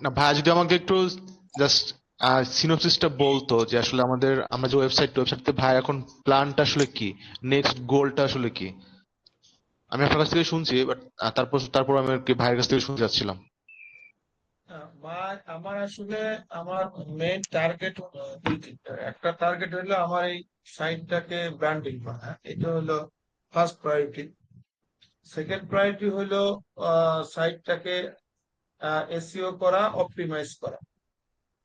না ভাইয়া যদি আমাকে একটু জাস্ট সিনোপসিসটা বলতো যে আসলে আমরা যে ওয়েবসাইটে ভাই এখন প্ল্যানটা আসলে কি, নেক্সট গোলটা আসলে কি। আমি আপনার কাছ থেকে শুনছি, বাট তারপর আমি আর কি ভাইয়ের কাছ থেকে শুনতে চাচ্ছিলাম। আমার আসলে আমার মেইন টার্গেট হলো দুই তিনটা। একটা টার্গেট হলো আমার এই সাইটটাকে ব্র্যান্ডিং করা, এটা হলো ফার্স্ট প্রায়োরিটি। সেকেন্ড প্রায়োরিটি হলো সাইটটাকে এসইও করা, অপটিমাইজ করা।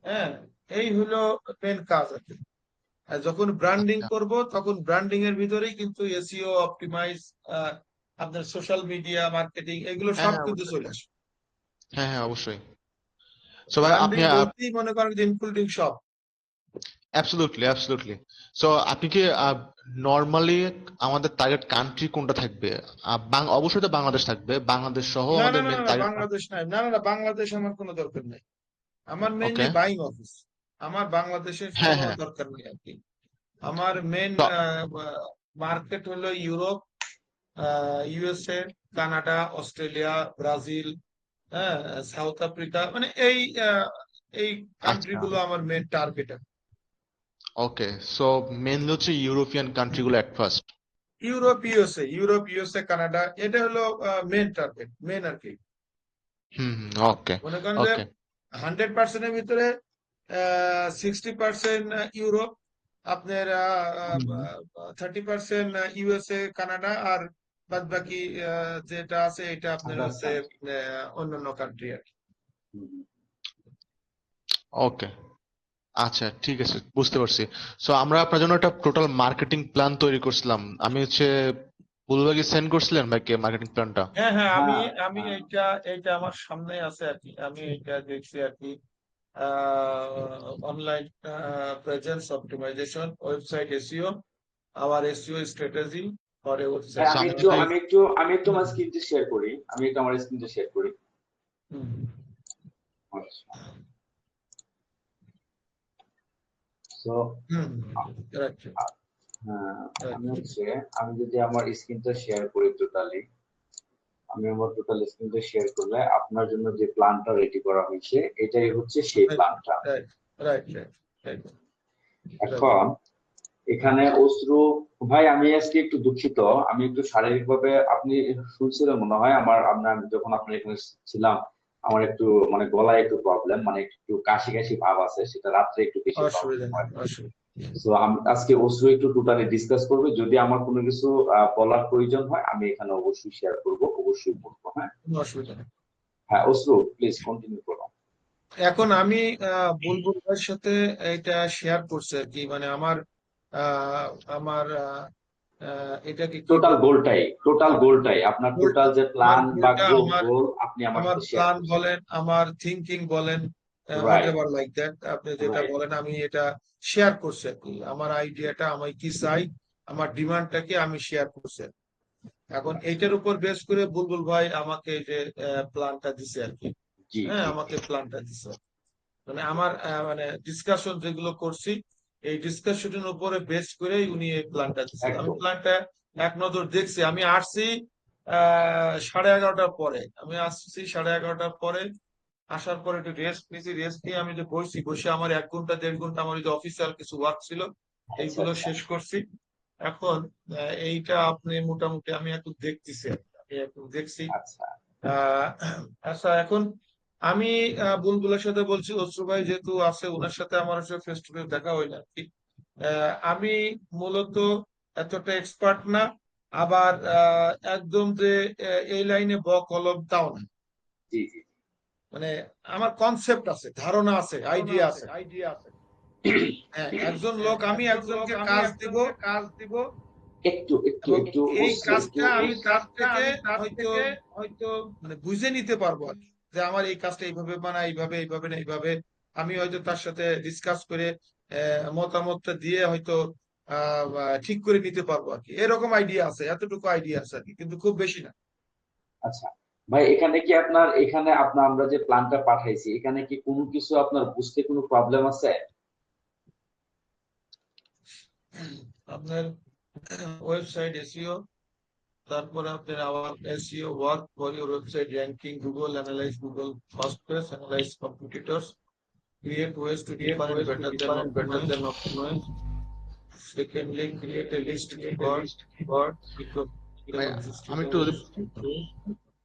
হ্যাঁ, এই হলো মেন কাজ আর কি। আর যখন ব্র্যান্ডিং আচ্ছা। করব তখন ব্র্যান্ডিং এর ভিতরেই কিন্তু এসইও, অপটিমাইজ, আপনার সোশ্যাল মিডিয়া মার্কেটিং, এগুলো হ্যাঁ সব হ্যাঁ কিন্তু অবশ্যই। চলে আসবে। হ্যাঁ হ্যাঁ অবশ্যই। সো ভাই আপনি ব্র্যান্ডিং বলতেই মনে করেন যে ইনক্লুডিং সব। Absolutely absolutely. সো আপনি কি নর্মালি আমাদের টার্গেট কান্ট্রি কোনটা থাকবে? অবশ্যই তো বাংলাদেশ থাকবে, বাংলাদেশ সহ না না আমাদের না মেন না না, টার্গেট। বাংলাদেশ নাই, না না না, বাংলাদেশ আমার কোনো দরকার নেই। আমার ওকে। Mainly buying office. আমার বাংলাদেশের হ্যাঁ কোনো হ্যাঁ। দরকার নেই আর কি। আমার মেন তো মার্কেট হলো Europe, USA, Canada, Australia, Brazil, হ্যাঁ, সাউথ আফ্রিকা, মানে এই কান্ট্রি আচ্ছা। গুলো আমার main target. Okay. So mainly হচ্ছে ইউরোপিয়ান কান্ট্রিগুলো at first. Europe USA Canada, এটা হলো মেন টার্গেট, মেন আর কি। হুম হুম। ওকে। মনে করেন যে ওকে। 100%-এর ভিতরে 60% ইউরোপ, আপনার হুম। 30% ইউএসএ কানাডা, আর বাদ বাকি যেটা আছে এটা আপনার আদার্স হচ্ছে কান্ট্রি। অন্যান্য কান্ট্রি আর কি। ওকে। আচ্ছা ঠিক আছে, বুঝতে পারছি। সো আমরা আপনার জন্য একটা টোটাল মার্কেটিং প্ল্যান তৈরি করছিলাম। আমি হচ্ছে বুলবাগে সেন্ড করছিলেন ভাইকে মার্কেটিং প্ল্যানটা। হ্যাঁ হ্যাঁ, আমি হ্যাঁ আমি হ্যাঁ। এইটা এইটা আমার সামনে আছে আর কি, আমি এটা দেখছি আর কি। Online presence optimization, website SEO, our SEO strategy for a ভাই ওয়েবসাইট। সো আমি আমি একটু যদি আমি একটু আমি একটু হুম আমার স্ক্রিনটা শেয়ার করি। আমি একটু আমার স্ক্রিনটা শেয়ার করি। হুম আচ্ছা। তো হুম, রাইট রাইট। আমি হচ্ছে, আমি যদি আমার স্ক্রিনটা শেয়ার করি টোটালি, আমি আমার টোটাল স্ক্রিনটা শেয়ার করলে আপনার জন্য যে প্ল্যানটা রেডি করা হয়েছে এটাই হচ্ছে সেই রাইট প্ল্যানটা। Right right right right right. এখন এখানে অশ্রু ভাই, আমি আজকে একটু দুঃখিত। আমি একটু শারীরিক ভাবে, আপনি শুনছিলেন মনে হয় আমার, আপনার যখন আপনার এখানে ছিলাম, আমার একটু মানে গলায় একটু প্রবলেম, মানে একটু কাশি কাশি ভাব আছে, সেটা রাত্রে একটু বেশি প্রবলেম অসুবিধা নেই, হয়। অসুবিধা তো আমি আজকে অশ্রু একটু টোটালি ডিসকাস করবে, যদি আমার কোনো কিছু বলার প্রয়োজন হয় আমি এখানে অবশ্যই শেয়ার করব, অবশ্যই বলবো। হ্যাঁ কোনো অসুবিধা নেই। হ্যাঁ, অশ্রু প্লিজ কন্টিনিউ করো। এখন আমি বুলবুল ভাইয়ের সাথে এটা শেয়ার করছি আর কি, মানে আমার আহ, আমার এটাকে কি বলবো, টোটাল গোলটাই আপনার, গোলটা, টোটাল যে আমার প্ল্যান বা গোলটা, আমার গোল আপনি আমার আমার সাথে শেয়ার প্ল্যান করছেন। বলেন, আমার থিঙ্কিং বলেন, what right ever like that, আপনি যেটা রাইট। বলেন আমি এটা শেয়ার করছি আর কি। আমার আইডিয়াটা, আমি কি চাই, আমার ডিমান্ডটাকে আমি শেয়ার করছি। এখন এইটার উপর বেস করে বুলবুল ভাই আমাকে এই যে প্ল্যানটা দিছে আর কি। জি হ্যাঁ, জি জি। আমাকে প্ল্যানটা দিছে, মানে আমার মানে ডিসকাশন যেগুলো করছি, এই ডিসকাশনের উপরে বেস করে উনি এই প্ল্যানটা দিচ্ছে। আমি একদম। প্ল্যানটা এক নজর দেখছি। আমি আসছি 11:30টার পরে, আমি আসছি 11:30টার পরে। আসার পরে একটু রেস্ট নিয়েছি, রেস্ট নিয়ে আমি যে বসছি, বসে আমার 1 ঘন্টা 1.5 ঘন্টা আমার যে অফিসিয়াল কিছু ওয়ার্ক ছিল আচ্ছা এইগুলো আচ্ছা শেষ করছি। এখন এইটা আপনি মোটামুটি আমি একটু দেখতেছি আর কি। আমি একটু দেখছি। আচ্ছা। আহ আচ্ছা, এখন আমি বুলবুলের সাথে বলছি, অশ্রু ভাই যেহেতু আছে, ওনার সাথে আমার ফেস টু ফেস দেখা হয় না আর কি। আমি মূলত এতটা এক্সপার্ট না, আবার একদম যে এই লাইনে ব কলম তাও না। জি জি মানে আমার কনসেপ্ট আছে, ধারণা আছে, আইডিয়া আছে। হ্যাঁ, একজন লোক, আমি একজনকে কাজ দিব, একটু একটু এবং একটু এই অশ্রু একটু। কাজটা আমি তার থেকে হয়তো মানে বুঝে নিতে পারবো আর কি, যে আমার এই কাজটা এইভাবে বানা, এইভাবে এইভাবে না এইভাবে। আমি হয়তো তার সাথে ডিসকাস করে মতামতটা দিয়ে হয়তো ঠিক করে নিতে পারবো আর কি। এরকম আইডিয়া আছে, এতটুকু আইডিয়া আছে আর কি, কিন্তু খুব বেশি না। আচ্ছা ভাই, এখানে কি আপনার, এখানে আপনার আমরা যে প্ল্যানটা পাঠাইছি, এখানে কি কোনো কিছু আপনার বুঝতে কোনো প্রবলেম আছে? আপনার ওয়েবসাইট এসইও, তারপরে আপনার our SEO work for your website ranking, Google analyze Google first page, analyze competitors, create ways to different better than optimize. Secondly, create a list for ভাই আমি একটু যদি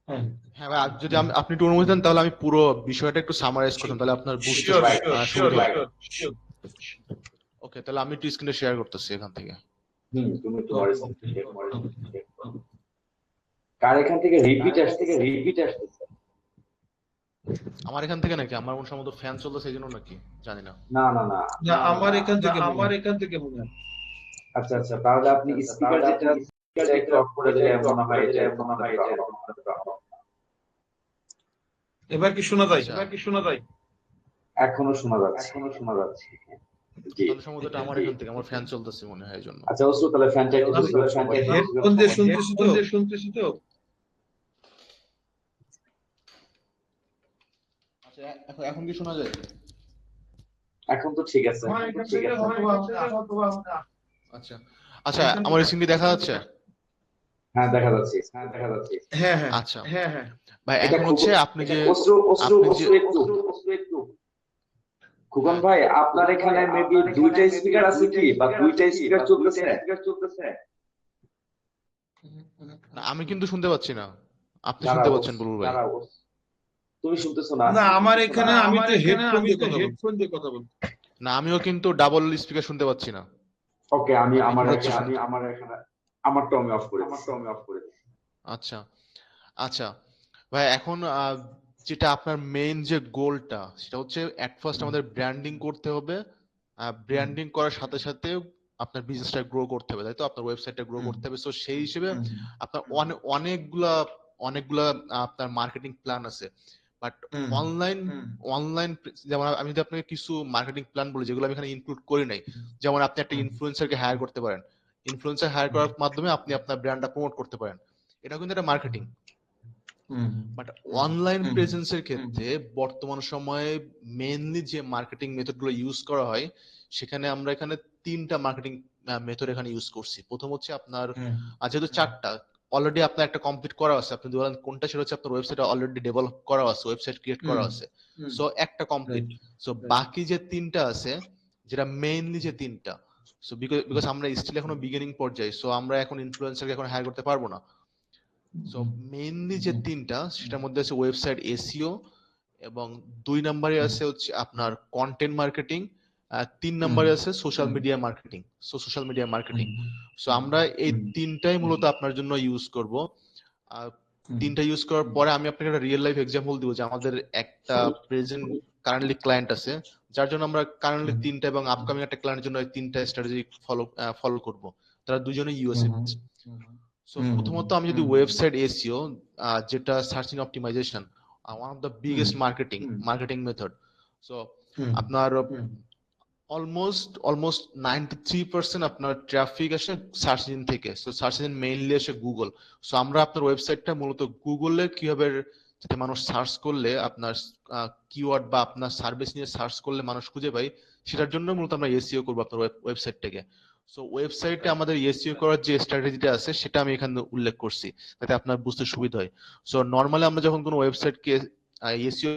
হ্যাঁ হ্যাঁ ভাই যদি আপনি একটু অনুমতি দেন তাহলে আমি পুরো বিষয়টা একটু সামারাইজ করতাম, তাহলে আপনার বুঝতে শিওর Right, শিওর শিওর সুবিধা হবে। শিওর ওকে, তাহলে আমি একটু স্ক্রিনে শেয়ার করতেছি এখান থেকে। তুমি তোমার কার এখান থেকে রিপিট আসতেছে? আমার এখান থেকে নাকি? আমার মনে সম্ভবত ফ্যান চলতেছে এই জন্য নাকি, জানি না। না না না না আমার এখান থেকে মনে হয় আচ্ছা আচ্ছা, তাহলে আপনি স্পিকার যেটা একটু অফ করে দিলে মনে হয় এটা একটু এবার কি শোনা যায় আচ্ছা। এখনো শোনা যাচ্ছে জি তাহলে সম্ভবত এটা আমার এখান থেকে, আমার ফ্যান চলতেছে মনে হয় এই জন্য। আচ্ছা অবশ্য তাহলে ফ্যানটা একটু আমি হেডফোন দিয়ে শুনতেছি তো আচ্ছা, এখন কি শোনা যায়? এখন তো ঠিক আছে আচ্ছা আচ্ছা, আমার স্ক্রিন কি দেখা যাচ্ছে? হ্যাঁ দেখা যাচ্ছে হ্যাঁ হ্যাঁ আচ্ছা হ্যাঁ হ্যাঁ ভাই, এটা এখন হচ্ছে আপনি যে একটু খুকন হ্যাঁ, ভাই আপনার এখানে মেবি দুইটা স্পিকার আছে কি বা দুইটা স্পিকার চলতেছে? না, আমি কিন্তু শুনতে পাচ্ছি না। আপনি শুনতে দাঁড়াও পাচ্ছেন বুলবুল ভাই? দাঁড়াও তুমি শুনতেছো না? না আমার এখানে আমি তো হেডফোন দিয়ে কথা বলছি না, আমিও কিন্তু ডাবল স্পিকার শুনতে পাচ্ছি না। ওকে আমি আপনি আমার কি হচ্ছে এখানে শুনতে? আমারটা আমি অফ করে আচ্ছা আচ্ছা ভাই, এখন যেটা আপনার মেইন যে গোলটা সেটা হচ্ছে এট ফার্স্ট আমাদের ব্র্যান্ডিং করতে হবে। ব্র্যান্ডিং করার সাথে সাথে আপনার বিজনেসটা গ্রো করতে হবে, তাই তো? আপনার ওয়েবসাইটটা গ্রো করতে হবে। সো সেই হিসেবে আপনার অনেকগুলা অনেকগুলা আপনার মার্কেটিং প্ল্যান আছে। বাট অনলাইন অনলাইন যেমন আমি যদি আপনাকে কিছু মার্কেটিং প্ল্যান বলি যেগুলো আমি এখানে ইনক্লুড করি নাই, যেমন আপনি একটা ইনফ্লুয়েন্সারকে হায়ার করতে পারেন। ইনফ্লুয়েন্সার হায়ার করার মাধ্যমে আপনি আপনার ব্র্যান্ডটা প্রমোট করতে পারেন। এটা কিন্তু একটা মার্কেটিং। বাট অনলাইন প্রেজেন্সের ক্ষেত্রে বর্তমান সময়ে মেইনলি যে মার্কেটিং মেথড গুলো ইউজ করা হয়, সেখানে আমরা এখানে তিনটা মার্কেটিং মেথড এখানে ইউজ করছি। প্রথম হচ্ছে আপনার, যেহেতু চারটা অলরেডি আপনার একটা কমপ্লিট করা আছে, আপনি বলেন কোনটা, সেটা হচ্ছে আপনার ওয়েবসাইট অলরেডি ডেভেলপ করা আছে, ওয়েবসাইট ক্রিয়েট করা আছে। সো একটা কমপ্লিট। সো বাকি যে তিনটা আছে, যেটা মেইনলি যে তিনটা, সো বিকজ আমরা স্টিল এখনো বিগিনিং পর্যায়ে, সো আমরা এখন ইনফ্লুয়েন্সারকে এখন হায়ার করতে পারবো না। সো মেইনলি যে তিনটা, সেটার মধ্যে আছে ওয়েবসাইট এসইও, এবং 2 নম্বরে আছে হচ্ছে আপনার কন্টেন্ট মার্কেটিং, 3 নম্বরে আছে social media marketing. Social media marketing. So আমরা এই তিনটাই মূলত আপনার জন্য ইউজ করব। তিনটা ইউজ করার পরে আমি আপনাকে একটা রিয়েল লাইফ এক্সাম্পল দিব যে আমাদের একটা প্রেজেন্ট কারেন্টলি ক্লায়েন্ট আছে, যার জন্য আমরা কারেন্টলি তিনটা এবং আপকামিং একটা ক্লায়েন্টের জন্য এই তিনটা স্ট্র্যাটেজি ফলো করব। তারা দুজনেই ইউএসএ বেসড। সো প্রথমত আমি যদি ওয়েবসাইট এসইও, যেটা search engine optimization, one of the biggest marketing method. So আপনার অলমোস্ট 93% আপনার ট্রাফিক আসে সার্চ ইঞ্জিন থেকে। সো সার্চ ইঞ্জিন মেইনলি আসে গুগল। সো আমরা আপনার ওয়েবসাইটটা মূলত গুগলে কিভাবে, যাতে মানুষ সার্চ করলে আপনার কিওয়ার্ড বা আপনার সার্ভিস নিয়ে সার্চ করলে মানুষ খুঁজে পায়, সেটার জন্য মূলত আমরা এসইও করবো আপনার ওয়েবসাইটটাকে। সো ওয়েবসাইটে আমাদের এসইও করার যে স্ট্র্যাটেজিটা আছে সেটা আমি এখানে উল্লেখ করছি, যাতে আপনার বুঝতে সুবিধা হয়। সো নর্মালি আমরা যখন কোনো ওয়েবসাইটকে এসইও,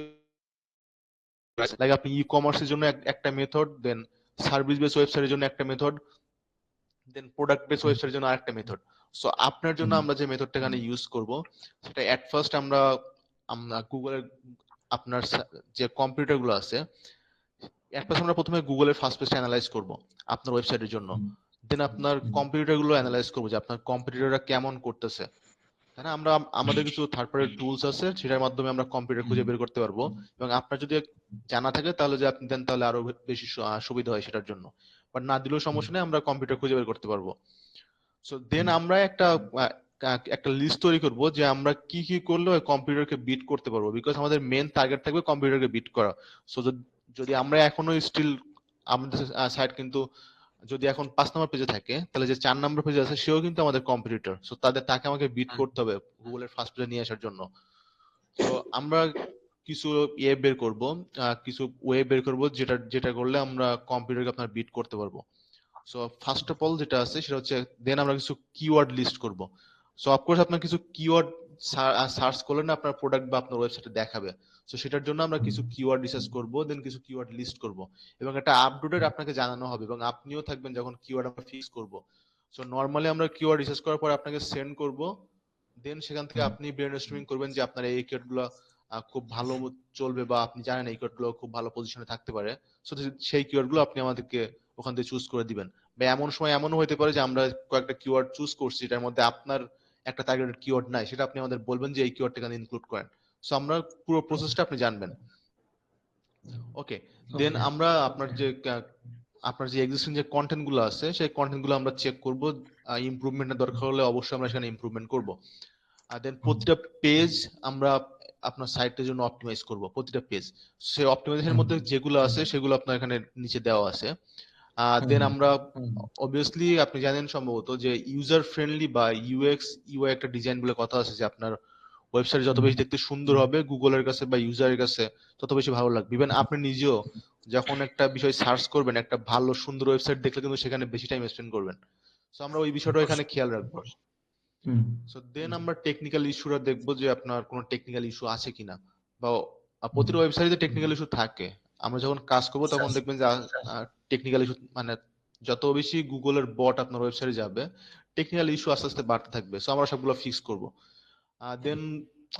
লাইক আপনি ই কমার্সের জন্য একটা মেথড, দেন সার্ভিস বেস ওয়েবসাইটের জন্য একটা মেথড, দেন প্রোডাক্ট বেস ওয়েবসাইটের জন্য আরেকটা মেথড। সো আপনার জন্য আমরা যে মেথডটা এখানে ইউজ করব, সেটা এট ফার্স্ট আমরা গুগলের আপনার যে কম্পিউটার গুলো আছে, এট ফার্স্ট আমরা প্রথমে গুগলের ফার্স্ট পেজটা অ্যানালাইজ করব আপনার ওয়েবসাইটের জন্য। দেন আপনার কম্পিউটার গুলো অ্যানালাইজ করবো যে আপনার কম্পিউটাররা কেমন করতেছে, তাই না? আমরা আমাদের কিছু থার্ড পার্টি টুলস আছে, সেটার মাধ্যমে আমরা কম্পিউটার খুঁজে বের করতে পারবো। এবং আপনার যদি জানা থাকে তাহলে যে আপনি দেন, তাহলে আরো বেশি সুবিধা হয় সেটার জন্য। বাট না দিলেও সমস্যা নেই, আমরা কম্পিউটার খুঁজে বের করতে পারবো। সো দেন আমরা একটা লিস্ট তৈরি করব যে আমরা কি কি করলে ওই কম্পিউটারকে বিট করতে পারবো, বিকজ আমাদের মেন টার্গেট থাকবে কম্পিউটারকে বিট করা। সো যদি আমরা এখনো স্টিল আমাদের সাইট কিন্তু যদি এখন 5 নম্বর পেজে থাকে, তাহলে যে 4 নম্বর পেজে আছে সেও কিন্তু আমাদের কম্পিটিটর। সো তাকে আমাকে বিট করতে হবে গুগলের ফার্স্ট পেজে নিয়ে আসার জন্য। তো আমরা কিছু বের করব, কিছু ওয়ে বের করব, যেটা যেটা করলে আমরা কম্পিউটারকে আপনার বিট করতে পারবো। সো ফার্স্ট অফ অল যেটা আছে সেটা হচ্ছে, দেন আমরা কিছু কিওয়ার্ড লিস্ট করব। সো অফকোর্স আপনার কিছু কিওয়ার্ড সার্চ করলে না আপনার প্রোডাক্ট বা আপনার ওয়েবসাইটে দেখাবে। সো সেটার জন্য আমরা কিছু কিওয়ার্ড রিসার্চ করব, দেন কিছু কিওয়ার্ড লিস্ট করব, এবং এটা আপডেটেড আপনাকে জানানো হবে, এবং আপনিও থাকবেন যখন কিওয়ার্ড আমরা ফিক্স করব। সো নর্মালি আমরা কিওয়ার্ড রিসার্চ করার পর আপনাকে সেন্ড করব, দেন সেখান থেকে আপনি ব্রেনস্টর্মিং করবেন যে আপনার এই কিওয়ার্ড গুলো খুব ভালো চলবে, বা আপনি জানেন এই কিওয়ার্ড গুলো খুব ভালো পজিশনে থাকতে পারে। সো সেই কিওয়ার্ড গুলো আপনি আমাদেরকে ওখান থেকে চুজ করে দিবেন। বা এমন সময় এমনও হতে পারে যে আমরা কয়েকটা কিওয়ার্ড চুজ করছি, এটার মধ্যে আপনার একটা টার্গেটেড কিওয়ার্ড নাই, সেটা আপনি আমাদের বলবেন যে এই কিওয়ার্ডটা এখানে ইনক্লুড করেন। সো আমরা পুরো প্রসেসটা আপনি জানবেন। ওকে, দেন আমরা আপনার যে এক্সিস্টিং যে কন্টেন্ট গুলো আছে সেই কন্টেন্ট গুলো আমরা চেক করব। ইমপ্রুভমেন্টের দরকার হলে অবশ্যই আমরা সেখানে ইমপ্রুভমেন্ট করব। আর দেন প্রতিটা পেজ আমরা আপনার সাইটের জন্য অপটিমাইজ করব, প্রতিটা পেজ। সেই অপটিমাইজেশনের মধ্যে যেগুলো আছে সেগুলো আপনার এখানে নিচে দেওয়া আছে। দেন আমরা অবভিয়াসলি আপনি জানেন সম্ভবত যে ইউজার ফ্রেন্ডলি বা ইউএক্স ইউআই একটা ডিজাইন বলে কথা আছে, যে আপনার ওয়েবসাইট যত বেশি দেখতে সুন্দর হবে গুগলের কাছে বা ইউজারের কাছে তত বেশি ভালো লাগবে। ইভেন আপনি নিজেও যখন একটা বিষয় সার্চ করবেন, একটা ভালো সুন্দর ওয়েবসাইট দেখলে কিন্তু সেখানে বেশি টাইম স্পেন্ড করবেন। সো আমরা ওই বিষয়টা এখানে খেয়াল রাখবো। সো দেন আমরা টেকনিক্যাল ইস্যুটা দেখবো যে আপনার কোনো টেকনিক্যাল ইস্যু আছে কিনা, বা প্রতিটা ওয়েবসাইটে টেকনিক্যাল ইস্যু থাকে। আমরা যখন কাজ করবো তখন দেখবেন যে টেকনিক্যাল ইস্যু মানে যত বেশি গুগলের বট আপনার ওয়েবসাইটে যাবে টেকনিক্যাল ইস্যু আস্তে আস্তে বাড়তে থাকবে। সো আমরা সবগুলো ফিক্স করবো। দেন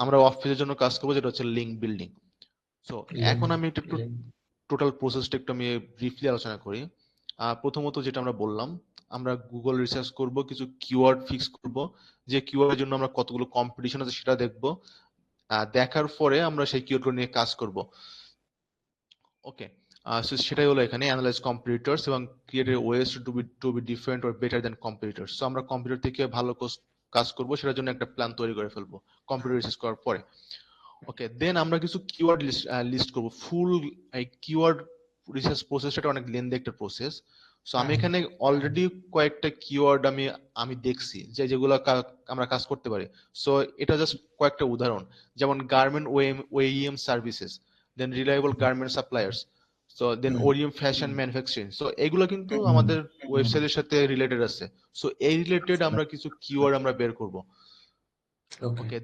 আমরা অফ পেজের জন্য কাজ করবো, যেটা হচ্ছে লিঙ্ক বিল্ডিং। সো এখন আমি একটু টোটাল প্রসেসটা একটু আমি ব্রিফলি আলোচনা করি। প্রথমত যেটা আমরা বললাম, আমরা গুগল রিসার্চ করব, কিছু কিওয়ার্ড ফিক্স করব, যে কিওয়ার্ডের জন্য আমরা কতগুলো কম্পিটিশন আছে সেটা দেখব। দেখার পরে আমরা সেই কিওয়ার্ডগুলো নিয়ে কাজ করব। ওকে, সেটাই হলো এখানে অ্যানালাইজ কম্পিটিটরস এবং create ways to B different or better than competitors. So আমরা কম্পিটিটর থেকে ভালো কাজ করব, সেটার জন্য একটা প্ল্যান তৈরি করে ফেলবো কম্পিটিটর রিসার্চ করার পরে। ওকে, দেন আমরা কিছু কিওয়ার্ড লিস্ট করব। ফুল এই কিওয়ার্ড রিসার্চ প্রসেসটা অনেক লেন্দি একটা প্রসেস। সো আমি এখানে অলরেডি কয়েকটা কিওয়ার্ড আমি দেখছি যে যেগুলো আমরা কাজ করতে পারি। সো এটা জাস্ট কয়েকটা উদাহরণ, যেমন garment OEM services, then reliable garment suppliers, so then OEM fashion manufacturing. So এগুলো কিন্তু আমাদের ওয়েবসাইটের সাথে রিলেটেড আছে। সো এই রিলেটেড আমরা কিছু কিওয়ার্ড আমরা বের করব। ওকে,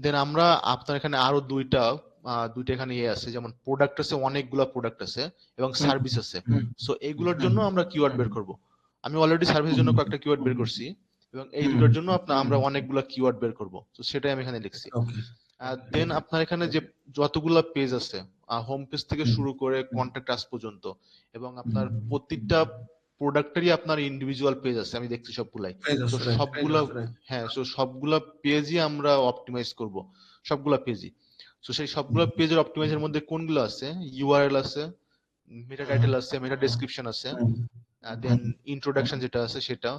দেন আমরা আপনার এখানে আরো দুইটা এখানে ইয়ে আছে, যেমন প্রোডাক্ট আছে, অনেকগুলা প্রোডাক্ট আছে এবং সার্ভিস আছে। সো এইগুলোর জন্য আমরা কিওয়ার্ড বের করব। আমি অলরেডি সার্ভিসের জন্য কয়েকটা কিওয়ার্ড বের করছি, এবং এই দুটোর জন্য আমরা অনেকগুলা কিওয়ার্ড বের করব। তো সেটাই আমি এখানে লিখছি। দেন আপনার এখানে যে যতগুলা পেজ আছে, হোম পেজ থেকে শুরু করে কন্টাক্ট আস পর্যন্ত, এবং আপনার প্রত্যেকটা প্রোডাক্টেরই আপনার ইন্ডিভিজুয়াল পেজ আছে, আমি দেখছি সবগুলাই। তো সবগুলা, হ্যাঁ, তো সবগুলা পেজই আমরা অপটিমাইজ করব, সবগুলা পেজই। তো সেই সবগুলা পেজের অপটিমাইজের মধ্যে কোনগুলো আছে, ইউআরএল আছে, মেটা টাইটেল আছে, মেটা ডেসক্রিপশন আছে, দেন ইন্ট্রোডাকশন যেটা আছে সেটা,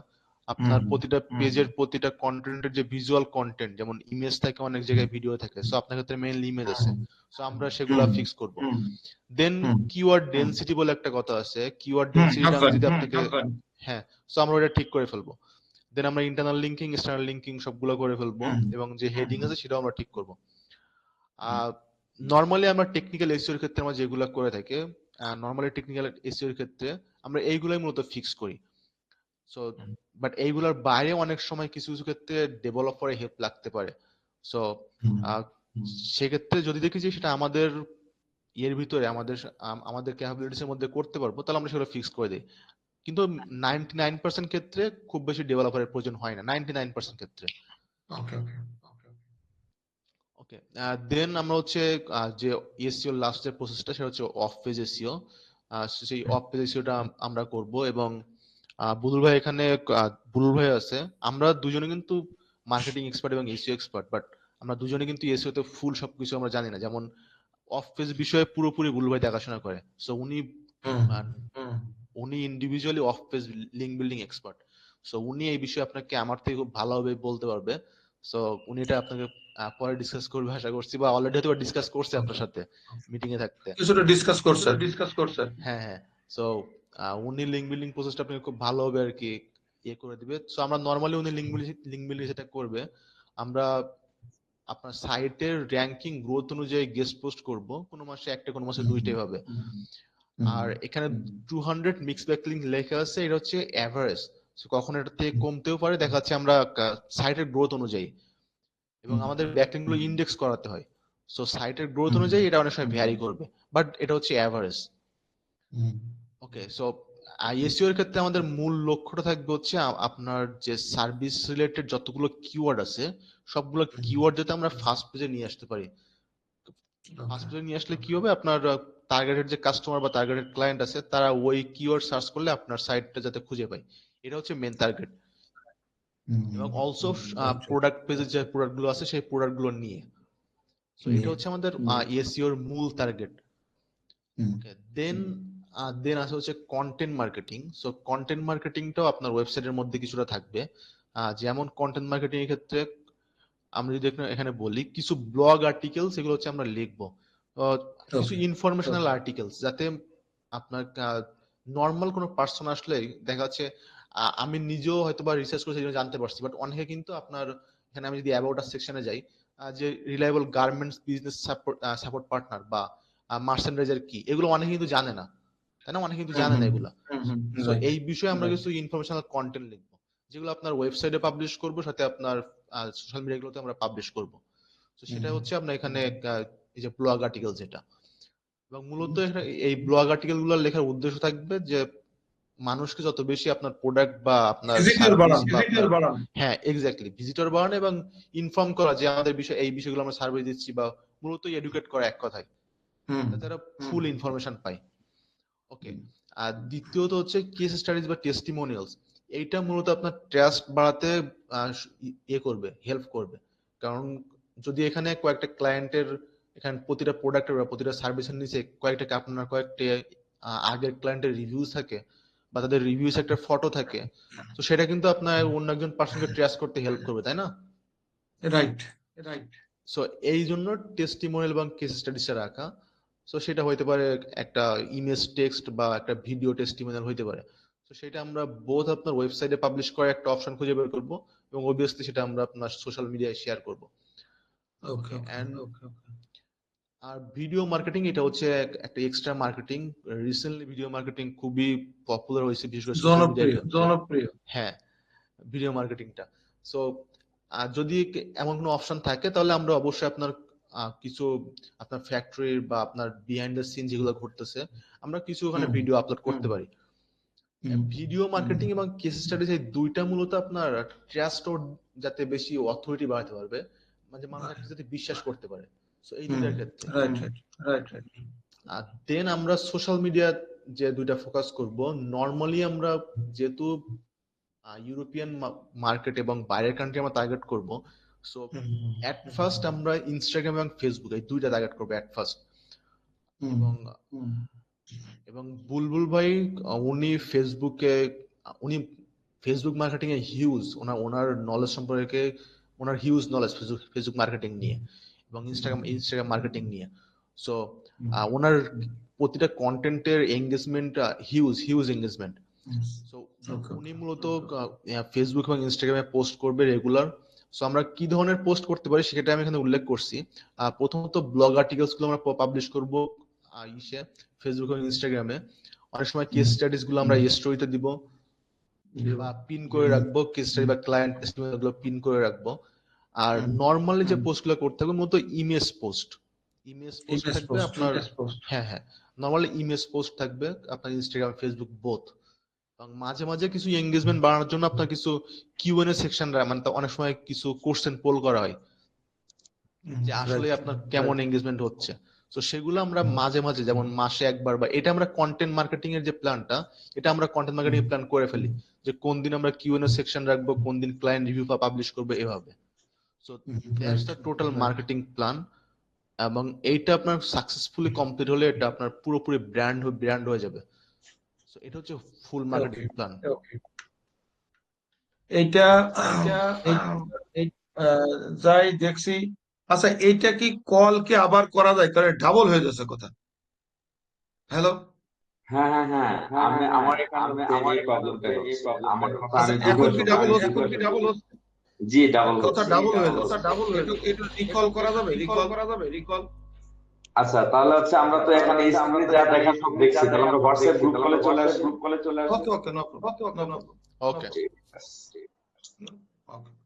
আপনার প্রতিটা পেজের প্রতিটা কন্টেন্টের যে ভিজুয়াল কন্টেন্ট, যেমন ইমেজ থাকে, অনেক জায়গায় ভিডিও থাকে, সো আপনার ক্ষেত্রে মেইনলি ইমেজ আছে, সো আমরা সেগুলা ফিক্স করব। দেন কিওয়ার্ড ডেনসিটি বলে একটা কথা আছে, কিওয়ার্ড ডেনসিটিটা আমি যদি আপনাকে, হ্যাঁ, সো আমরা ওটা ঠিক করে ফেলবো। দেন আমরা ইন্টারনাল লিঙ্কিং, এক্সটার্নাল লিঙ্কিং সবগুলো করে ফেলবো, এবং যে হেডিং আছে সেটাও আমরা ঠিক করব। নরমালি আমরা টেকনিক্যাল এসইও এর ক্ষেত্রে আমরা যেগুলো করে থাকি, নরমালি টেকনিক্যাল এসইও এর ক্ষেত্রে আমরা এইগুলাই মূলত ফিক্স করি। সো বাট এইগুলোর বাইরে অনেক সময় কিছু কিছু ক্ষেত্রে ডেভেলপারের হেল্প লাগতে পারে। সো সেক্ষেত্রে যদি দেখি যে সেটা আমাদের এর ভিতরে আমাদের ক্যাপাবিলিটিস এর মধ্যে করতে পারবো, তাহলে আমরা সেগুলো ফিক্স করে দিই। কিন্তু 99% ক্ষেত্রে খুব বেশি ডেভেলপারের প্রয়োজন হয় না, 99% ক্ষেত্রে। ওকে, দেন আমরা হচ্ছে যে এসইও লাস্ট যে প্রসেসটা সেটা হচ্ছে অফ পেজ এসইও। সেই অফ পেজ এসইওটা আমরা করব, এবং বুলুল ভাই এখানে, বুলুল ভাই আছে, আমরা দুজনে কিন্তু মার্কেটিং এক্সপার্ট এবং এসইও এক্সপার্ট, বাট আমরা দুজনে কিন্তু এসইও তে ফুল সবকিছু আমরা জানি না। যেমন অফ পেজ বিষয়ে পুরোপুরি বুলুল ভাই দেখাশোনা করে, সো উনি individually of page link building expert. So উনি এই বিষয়ে আপনাকে আমার থেকে খুব ভালোভাবে বলতে পারবে। সো উনি এটা আপনাকে পরে ডিসকাস করবে আশা করছি, বা অলরেডি হয়তো ডিসকাস করছে আপনার সাথে মিটিং এ থাকতে, কিছুটা ডিসকাস করছে। হ্যাঁ হ্যাঁ। সো উনি লিঙ্ক বিল্ডিং প্রসেসটা আপনাকে খুব ভালোভাবে আর কি ইয়ে করে দিবে। সো আমরা নরমালি উনি লিঙ্ক বিল্ডিং যেটা করবে, আমরা আপনার সাইটের র্যাঙ্কিং গ্রোথ অনুযায়ী গেস্ট পোস্ট করব, কোনো মাসে একটা, কোনো মাসে দুইটাই হবে। আর এখানে 200 মিক্স ব্যাকলিংক লেখা আছে, এটা হচ্ছে এভারেজ। So, কখনো এটা থেকে কমতেও পারে, দেখা যাচ্ছে আমরা সাইটের গ্রোথ অনুযায়ী, এবং আমাদের ব্যাকলিঙ্ক গুলো ইন্ডেক্স করাতে হয়। সো সাইটের গ্রোথ অনুযায়ী এটা অনেক সময় ভ্যারি করবে, বাট এটা হচ্ছে অ্যাভারেজ। ওকে, সো এসইও এর ক্ষেত্রে আমাদের মূল লক্ষ্যটা থাকবে হচ্ছে আপনার যে সার্ভিস রিলেটেড যতগুলো কিওয়ার্ড আছে সবগুলো কিওয়ার্ড যাতে আমরা ফার্স্ট পেজে নিয়ে আসতে পারি। ফার্স্ট পেজে নিয়ে আসলে কি হবে, আপনার টার্গেটেড যে কাস্টমার বা টার্গেটেড ক্লায়েন্ট আছে তারা ওই কিওয়ার্ড সার্চ করলে আপনার সাইটটা যাতে খুঁজে পায়, এটা হচ্ছে মেন টার্গেট। এবং অলসো প্রোডাক্ট পেজে যে প্রোডাক্ট গুলো আছে সেই প্রোডাক্ট গুলো নিয়ে, তো এটা হচ্ছে আমাদের এসইও এর মূল টার্গেট। ওকে, দেন আছে হচ্ছে কন্টেন্ট মার্কেটিং। সো কন্টেন্ট মার্কেটিংটাও আপনার ওয়েবসাইটের মধ্যে কিছুটা থাকবে। যেমন কন্টেন্ট মার্কেটিং এর ক্ষেত্রে আমরা যদি এখানে বলি কিছু ব্লগ আর্টিকেল, সেগুলো হচ্ছে আমরা লিখবো, কিছু ইনফরমেশনাল আর্টিকেলস, যাতে আপনার নর্মাল কোনো পার্সন আসলে দেখা যাচ্ছে, আমি নিজেও হয়তো বা রিসার্চ করে সেই জন্য জানতে পারছি, বাট অনেকে কিন্তু আপনার এখানে আমি যদি অ্যাবাউট আস সেকশনে যাই, যে reliable garments business support partner বা মার্চেন্ডাইজার কি, এগুলো অনেকে কিন্তু জানে না, তাই না? অনেকে কিন্তু জানে না এগুলা। তো এই বিষয়ে আমরা কিছু ইনফরমেশনাল কন্টেন্ট লিখবো, যেগুলো আপনার ওয়েবসাইটে পাবলিশ করবো, সাথে আপনার সোশ্যাল মিডিয়াগুলোতে আমরা পাবলিশ করবো। তো সেটা হচ্ছে আপনার এখানে এই যে ব্লগ আর্টিকেল যেটা, এবং মূলত এই ব্লগ আর্টিকেল গুলো লেখার উদ্দেশ্য থাকবে যে মানুষকে যত বেশি আপনার প্রোডাক্ট বা আপনার হ্যাঁ এক্স্যাক্টলি ভিজিটর বাড়ানো, এবং ইনফর্ম করা যে আমাদের বিষয় এই বিষয়গুলো আমরা সার্ভিস দিচ্ছি, বা মূলত এডুকেট করা এক কথায়, যাতে তারা ফুল ইনফরমেশন পায়। ওকে, আর দ্বিতীয়ত হচ্ছে কেস স্টাডিজ বা টেস্টিমোনিয়ালস। এইটা মূলত আপনার ট্রাস্ট বাড়াতে করবে, হেল্প করবে। কারণ যদি এখানে কয়েকটা ক্লায়েন্টের, এখানে প্রতিটা প্রোডাক্টের বা প্রতিটা সার্ভিসের নিচে কয়েকটা আপনার কয়েকটা আগের ক্লায়েন্টের রিভিউজ থাকে, বা তাদের রিভিউজ একটা ফটো থাকে, তো সেটা কিন্তু আপনার অন্য একজন পার্সনকে ট্রাস্ট করতে হেল্প করবে, তাই না? রাইট। সো এই জন্য টেস্টিমোনিয়াল এবং কেস স্টাডিজটা রাখা। সো সেটা হইতে পারে একটা ইমেজ টেক্সট বা একটা ভিডিও টেস্টিমোনিয়াল হইতে পারে। তো সেটা আমরা বোথ আপনার ওয়েবসাইটে পাবলিশ করার একটা অপশন খুঁজে বের করব, এবং অবভিয়াসলি সেটা আমরা আপনার সোশ্যাল মিডিয়ায় শেয়ার করব। ওকে, আর ভিডিও মার্কেটিং, এটা হচ্ছে একটা extra marketing. Recently video marketing খুবই পপুলার হয়েছে, বিশেষ করে সোশ্যাল মিডিয়ায়। জনপ্রিয়। হ্যাঁ, ভিডিও মার্কেটিংটা। সো যদি এমন কোনো অপশন থাকে, তাহলে আমরা অবশ্যই আপনার কিছু আপনার ফ্যাক্টরির বা আপনার বিহাইন্ড দ্য সিন যেগুলো ঘটতেছে, আমরা কিছু ওখানে ভিডিও আপলোড করতে পারি। ভিডিও মার্কেটিং এবং কেস স্টাডিজ এই দুইটা মূলত আপনার ট্রাস্ট যাতে বেশি অথরিটি বাড়াতে পারবে, মানে মানুষ যাতে বিশ্বাস করতে পারে। সো এই দুইটার ক্ষেত্রে রাইট। আর দেন আমরা সোশ্যাল মিডিয়া যে দুইটা ফোকাস করব, নরমালি আমরা যেহেতু ইউরোপিয়ান মার্কেট এবং বাইরের কান্ট্রি আমরা টার্গেট করব, সো এট ফার্স্ট আমরা ইনস্টাগ্রাম এবং ফেসবুক এই দুইটা টার্গেট করব এট ফার্স্ট। এবং বুলবুল ভাই উনি Facebook marketing a huge, owner knowledge সম্পর্কে, ওনার হিউজ নলেজ ফেসবুক মার্কেটিং নিয়ে এবং ইনস্টাগ্রাম মার্কেটিং নিয়ে। সো ওনার প্রতিটা কন্টেন্টের এঙ্গেজমেন্ট হিউজ এঙ্গেজমেন্ট। সো উনি মূলত ফেসবুক এবং ইনস্টাগ্রামে পোস্ট করবে রেগুলার। সো আমরা কি ধরনের পোস্ট করতে পারি সেটা আমি এখানে উল্লেখ করছি। প্রথমত ব্লগ আর্টিকেলস গুলো আমরা পাবলিশ করব ফেসবুক এবং ইনস্টাগ্রামে। অনেক সময় কেস স্টাডিজ গুলো আমরা স্টোরিতে দিব বা পিন করে রাখবো, কেস স্টাডি বা ক্লায়েন্ট টেস্টিমোনিয়াল গুলো পিন করে রাখবো। আর নরমালি যে পোস্ট গুলো করতে হবে মূলত ইমেজ পোস্ট থাকবে আপনার। হ্যাঁ, নরমালি ইমেজ পোস্ট থাকবে আপনার ইনস্টাগ্রাম ফেসবুক বোথ। এবং মাঝে মাঝে কিছু এঙ্গেজমেন্ট বাড়ানোর জন্য আপনার কিছু কিউএনএ সেকশন, মানে অনেক সময় কিছু কোশ্চেন পোল করা হয় যে আসলে আপনার কেমন এঙ্গেজমেন্ট হচ্ছে। তো সেগুলো আমরা মাঝে মাঝে, যেমন মাসে একবার, বা এটা আমরা কন্টেন্ট মার্কেটিং এর যে প্ল্যানটা, এটা আমরা কন্টেন্ট মার্কেটিং প্ল্যান করে ফেলি যে কোন দিন আমরা কিউএনএ সেকশন রাখবো, কোন দিন ক্লায়েন্ট রিভিউ পাবলিশ করবে, এভাবে। So that's the total marketing plan. এবং এইটা আপনার সাকসেসফুলি কমপ্লিট হলে এটা আপনার পুরোপুরি ব্র্যান্ড হয়ে যাবে। সো এটা হচ্ছে ফুল মার্কেটিং প্ল্যান। এইটা যাই দেখছি। আচ্ছা, এইটা কি কল কি আবার করা যায়? কারণ ডাবল হয়ে যাচ্ছে কথা। হ্যালো, হ্যাঁ, আমার এখানে এই প্রবলেমটা হচ্ছে, আমার কথা আমি এখন কি ডাবল হচ্ছে? জি ডাবল কথা হচ্ছে। ডাবল হয়ে যাচ্ছে। একটু রিকল করা যাবে? রিকল। আচ্ছা, তাহলে হচ্ছে আমরা তো এখানে স্ক্রিনে যা দেখা সব দেখছি, তাহলে আমরা হোয়াটসঅ্যাপ গ্রুপ কলে চলে আসি। ওকে, নো প্রবলেম। ওকে। ঠিক আছে। Okay.